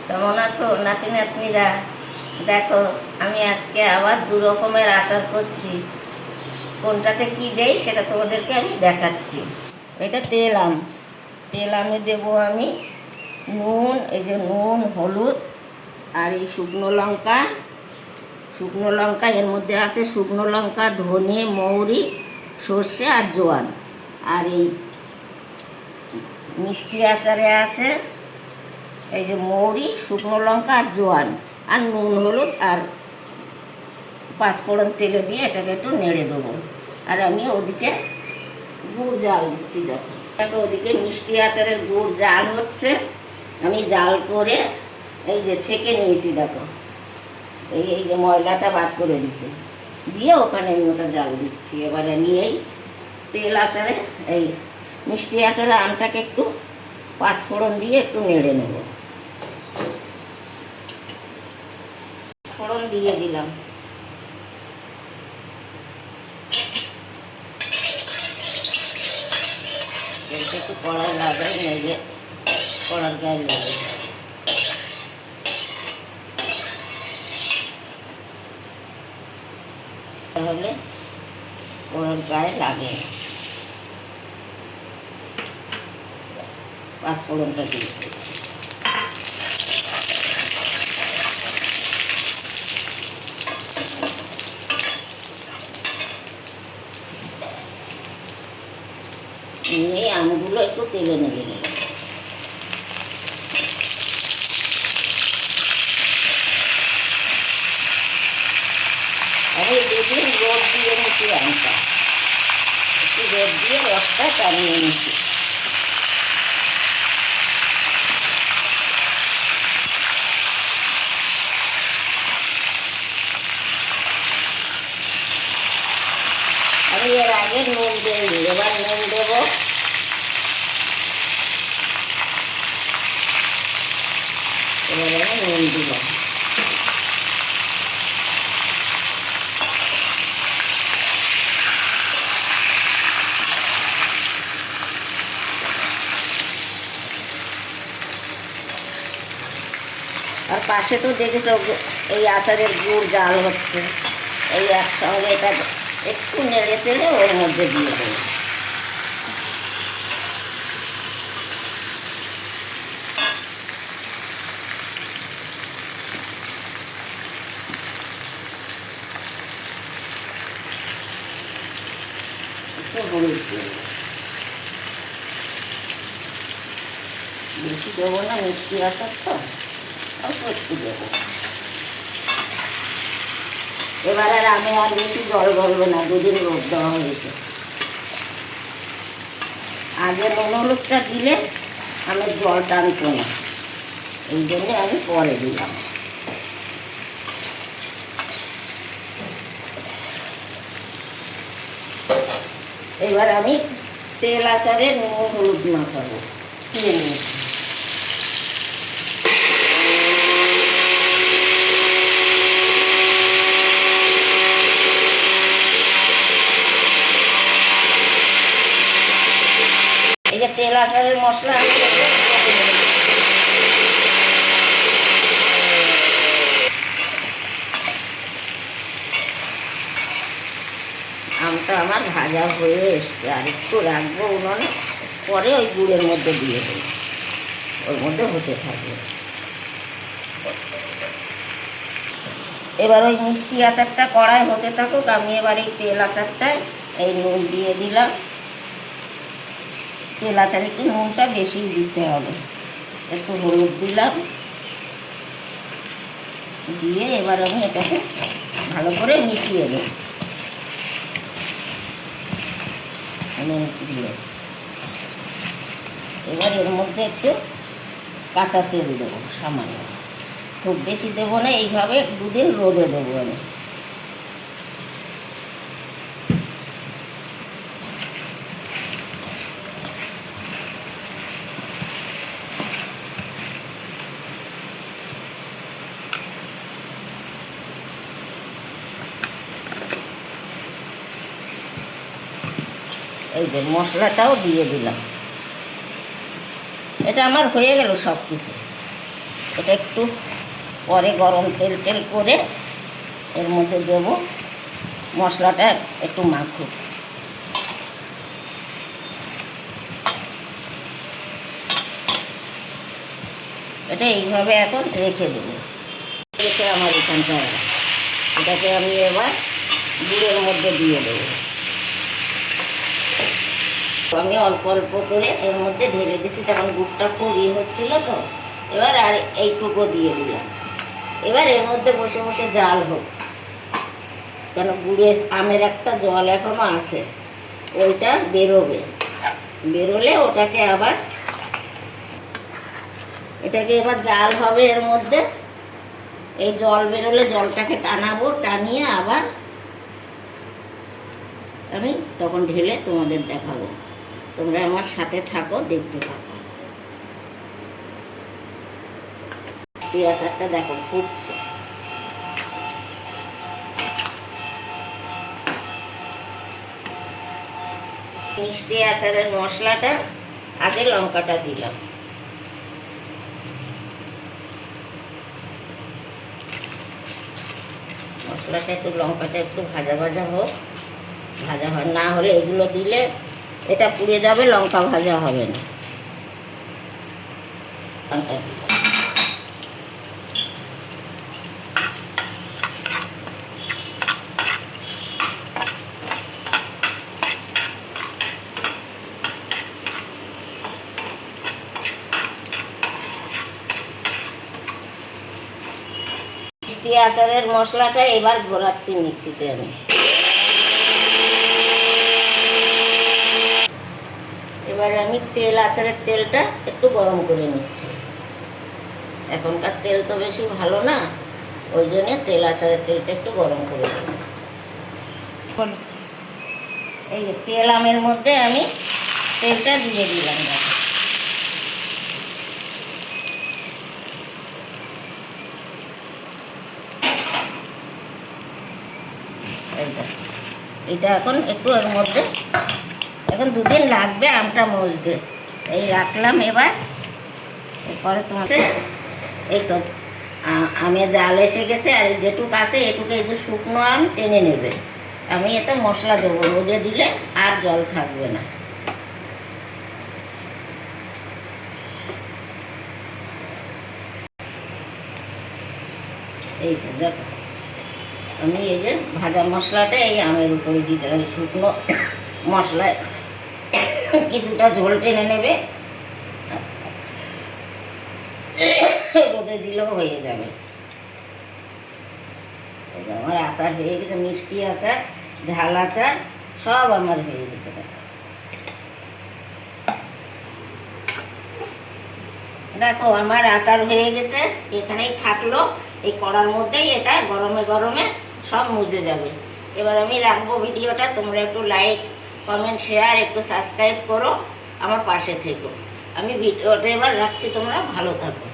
কেমন আছো নাতি নাতনিরা? দেখো, আমি আজকে আবার দু রকমের আচার করছি। কোনটাতে কি দেই সেটা তোমাদেরকে আমি দেখাচ্ছি। এটা তেল আমে দেবো আমি নুন, এই যে নুন, হলুদ, আর এই শুকনো লঙ্কা এর মধ্যে আছে শুকনো লঙ্কা, ধনে, মৌরি, সর্ষে আর জোয়ান। আর এই মিষ্টি আচারে আছে এই যে মৌরি, শুকনো লঙ্কা আর জোয়ান, আর নুন, হলুদ আর পাঁচফোড়ন তেলে দিয়ে এটাকে একটু নেড়ে দেবো। আর আমি ওদিকে গুড় জাল দিচ্ছি। দেখো দেখো, ওদিকে মিষ্টি আচারের গুড় জাল হচ্ছে। আমি জাল করে এই যে ছেঁকে নিয়েছি। দেখো এই যে ময়লাটা বাদ করে দিছি, দিয়ে ওখানে আমি ওটা জাল দিচ্ছি। এবারে আমি এই তেল আচারে এই মিষ্টি আচারে আমটাকে একটু পাঁচফোড়ন দিয়ে একটু নেড়ে নেব। ফোড়ন দিয়ে দিলাম। একটু কড়াই লাগাই, নেড়ে কড়ার গায়ে লাগে। তাহলে কড়ার গায়ে লাগে। পাঁচফোড়নটা দিয়ে নিয়ে আমগুলো একটু তেলে নেড়ে নেব। আমি দুদিন রোদ দিয়ে নিচ্ছি আমটা, একটু রোদ দিয়ে রসটা টানিয়ে নিচ্ছি। আমি এর আগে নুন দিইনি, এবার নুন দেবো। এবার আমি নুন দিলাম। আর পাশে তো দেখেছো এই আচারের গুড় জাল হচ্ছে, এই একসঙ্গে এটা একটু নেড়ে চেড়ে ওর মধ্যে দিয়ে দেবো। একটু হলুদ দেবো, বেশি দেবো না, মিষ্টি আচার তো অল্প একটু দেবো। এবার আর আমি আর বেশি জল বলবো না, দুদিন রোদ দেওয়া হয়েছে। আগে নুন হলুদটা দিলে আমি জল টানতো না, এই জন্যে আমি পরে দিলাম। এবার আমি তেল আচারে নুন হলুদ মাখাবো। দিয়ে নিয়েছি। এই যে তেল আচারের মশলা আমি আমটা আমার ভাজা হয়ে এসছে, আর একটু রাখবো উনুনে, পরে ওই গুড়ের মধ্যে দিয়ে দেবো, ওর মধ্যে হতে থাকবে। এবার ওই মিষ্টি আচারটা কড়াই হতে থাকুক, আমি এবার এই তেল আচারটায় এই নুন দিয়ে দিলাম। তেল আচারে একটু নুনটা বেশি দিতে হবে। একটু হলুদ দিলাম, দিয়ে এবার আমি এটাকে ভালো করে মিশিয়ে দেব। দিয়ে এবার এর মধ্যে একটু কাঁচা তেল দেবো সামান্য, খুব বেশি দেবো না। এইভাবে দুদিন রোদে দেবো আমি। এই যে মশলাটাও দিয়ে দিলাম। এটা আমার হয়ে গেল সব কিছু। এটা একটু পরে গরম তেল টেল করে এর মধ্যে দেব, মশলাটা একটু মাখুক। এটা এইভাবে এখন রেখে দেবো। রেখে আমার এখানটা এটাকে আমি এবার গুড়ের মধ্যে দিয়ে দেবো। আমি অল্প অল্প করে এর মধ্যে ঢেলে দিচ্ছি, তখন গুড়টা খুব হচ্ছিল তো। এবার আর এইটুকু দিয়ে দিলাম। এবার এর মধ্যে বসে বসে জাল হোক, কেন গুড়ের আমের একটা জল এখনো আছে, ওইটা বেরোবে। বেরোলে ওটাকে আবার এটাকে এবার জাল হবে এর মধ্যে। এই জল বেরোলে জলটাকে টানাবো, টানিয়ে আবার আমি তখন ঢেলে তোমাদের দেখাবো। তোমরা আমার সাথে থাকো, দেখতে থাকো। মিষ্টি আচারটা দেখো ফুটছে। মিষ্টি আচারের মশলাটা আগে লঙ্কাটা দিলাম। মশলাটা একটু লঙ্কাটা একটু ভাজা ভাজা হোক, ভাজা না হলে এগুলো দিলে এটা পুড়ে যাবে, লঙ্কা ভাজা হবে না। লঙ্কা দিলাম। মিষ্টি আচারের মশলাটা এবার ঘোরাচ্ছি মিক্সিতে আমি। এবার আমি তেল, আচারের তেলটা একটু গরম করে নিচ্ছি। এখনকার তেল তো বেশি ভালো না, ওই জন্য তেল, আচারের তেলটা একটু গরম করে দেব। এই যে তেল আমের মধ্যে আমি তেলটা দিয়ে দিলাম। এটা এখন একটু এর মধ্যে, এখন দুদিন লাগবে আমটা মজতে, এই রাখলাম। এবার এরপরে তোমার এই তো আমে জাল এসে গেছে, আর যেটুক আছে এটুকু এই যে শুকনো আম টেনে নেবে। আমি এতে মশলা দেবো, রোদে দিলে আর জল থাকবে না। এই দেখো আমি এই যে ভাজা মশলাটা এই আমের উপরে দিয়ে দিলাম। শুকনো মশলায় কিছুটা ঝোল টেনে নেবে, রোদে দিলেও হয়ে যাবে। আমার আচার হয়ে গেছে, মিষ্টি আচার, ঝাল আচার সব আমার হয়ে গেছে। দেখো আমার আচার হয়ে গেছে, এখানেই থাকলো। এই কড়ার মধ্যেই এটা গরমে গরমে সব মুজে যাবে। এবার আমি রাখবো ভিডিওটা। তোমরা একটু লাইক, কমেন্ট, শেয়ার, একটু সাবস্ক্রাইব করো, আমার পাশে থেকো। আমি ভিডিওটা এবার রাখছি, তোমরা ভালো থাকো।